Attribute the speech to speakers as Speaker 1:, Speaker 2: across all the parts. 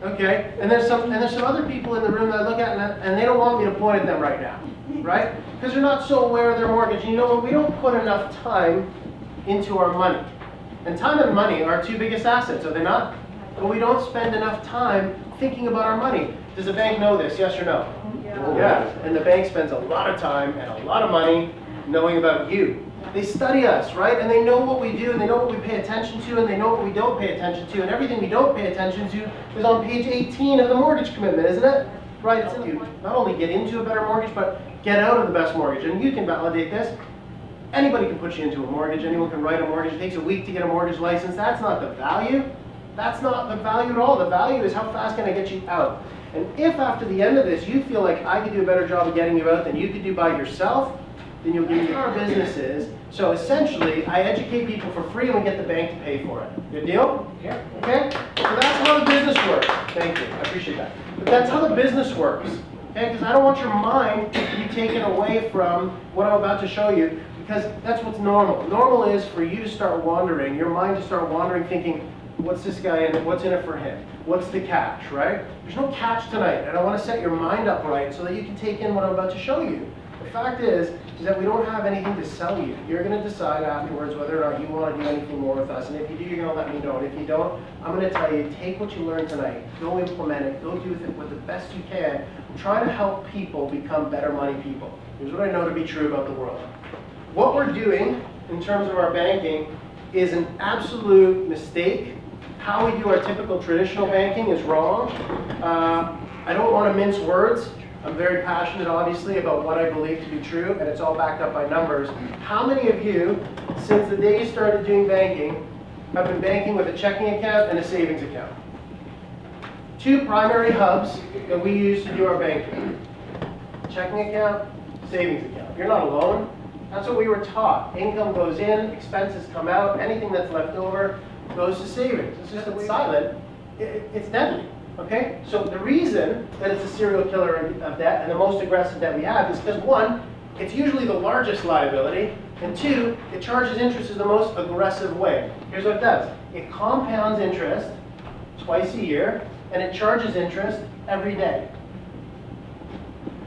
Speaker 1: Okay, and there's some other people in the room that I look at and they don't want me to point at them right now, right? Because they're not so aware of their mortgage. And you know what? We don't put enough time into our money. And time and money are our two biggest assets, are they not? But we don't spend enough time thinking about our money. Does the bank know this, yes or no? Yeah. And the bank spends a lot of time and a lot of money knowing about you. They study us, right? And they know what we do, and they know what we pay attention to, and they know what we don't pay attention to, and everything we don't pay attention to is on page 18 of the mortgage commitment, isn't it? Right, it's in you. Not only get into a better mortgage, but get out of the best mortgage. And you can validate this. Anybody can put you into a mortgage. Anyone can write a mortgage. It takes a week to get a mortgage license. That's not the value. That's not the value at all. The value is how fast can I get you out. And if after the end of this you feel like I could do a better job of getting you out than you could do by yourself, then you'll give me our businesses. So essentially, I educate people for free and we get the bank to pay for it. Good deal? Yeah. Okay? So that's how the business works. Thank you. I appreciate that. But that's how the business works. Okay? Because I don't want your mind to be taken away from what I'm about to show you, because that's what's normal. Normal is for you to start wandering, your mind to start wandering, thinking, what's this guy in it? What's in it for him? What's the catch, right? There's no catch tonight, and I want to set your mind up right so that you can take in what I'm about to show you. The fact is that we don't have anything to sell you. You're going to decide afterwards whether or not you want to do anything more with us. And if you do, you're going to let me know. And if you don't, I'm going to tell you, take what you learned tonight, go implement it, go do with it with the best you can. Try to help people become better money people. Here's what I know to be true about the world. What we're doing in terms of our banking is an absolute mistake. How we do our typical traditional banking is wrong. I don't want to mince words. I'm very passionate, obviously, about what I believe to be true, and it's all backed up by numbers. How many of you, since the day you started doing banking, have been banking with a checking account and a savings account? Two primary hubs that we use to do our banking. Checking account, savings account. You're not alone. That's what we were taught. Income goes in, expenses come out, anything that's left over goes to savings. It's just it's silent. It's deadly. Okay? So the reason that it's a serial killer of debt and the most aggressive debt we have is because, one, it's usually the largest liability, and two, it charges interest in the most aggressive way. Here's what it does. It compounds interest twice a year, and it charges interest every day.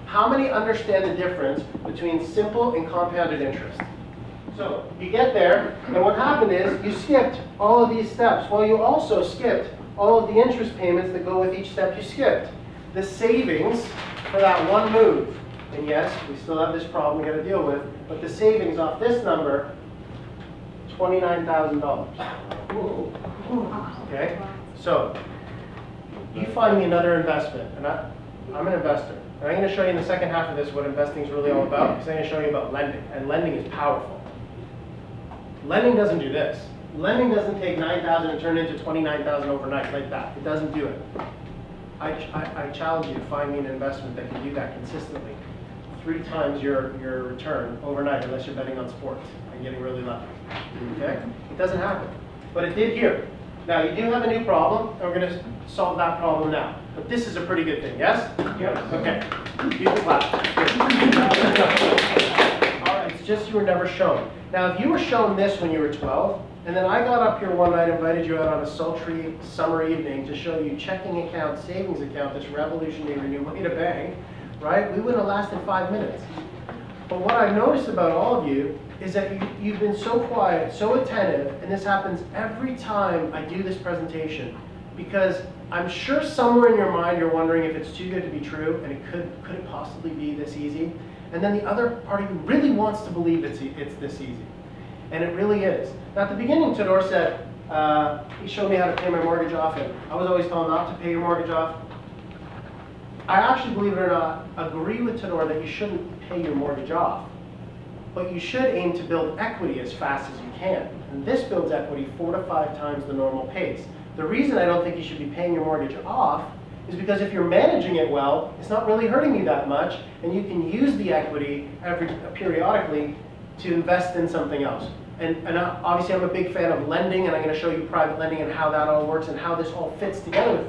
Speaker 1: How many understand the difference between simple and compounded interest? So you get there, and what happened is you skipped all of these steps. Well, you also skipped all of the interest payments that go with each step you skipped. The savings for that one move, and yes, we still have this problem we got to deal with, but the savings off this number, $29,000. Okay? So you find me another investment, and I'm an investor. And I'm going to show you in the second half of this what investing is really all about, because I'm going to show you about lending, and lending is powerful. Lending doesn't do this. Lending doesn't take 9,000 and turn it into 29,000 overnight like that. It doesn't do it. I challenge you to find me an investment that can do that consistently. 3 times your return overnight, unless you're betting on sports and getting really lucky. Okay? It doesn't happen. But it did here. Now, you do have a new problem, and we're going to solve that problem now. But this is a pretty good thing, yes? Yes. Okay. Use the clap. All right, it's just you were never shown. Now, if you were shown this when you were 12, and then I got up here one night, invited you out on a sultry summer evening to show you checking account, savings account, this revolutionary new way to bank, right? We wouldn't have lasted 5 minutes. But what I've noticed about all of you is that you've been so quiet, so attentive, and this happens every time I do this presentation, because I'm sure somewhere in your mind you're wondering if it's too good to be true, and could it possibly be this easy? And then the other part of you really wants to believe it's this easy. And it really is. Now, at the beginning, Todor said, he showed me how to pay my mortgage off, and I was always told not to pay your mortgage off. I actually, believe it or not, agree with Todor that you shouldn't pay your mortgage off. But you should aim to build equity as fast as you can. And this builds equity 4 to 5 times the normal pace. The reason I don't think you should be paying your mortgage off is because if you're managing it well, it's not really hurting you that much, and you can use the equity periodically to invest in something else. And obviously I'm a big fan of lending, and I'm going to show you private lending and how that all works and how this all fits together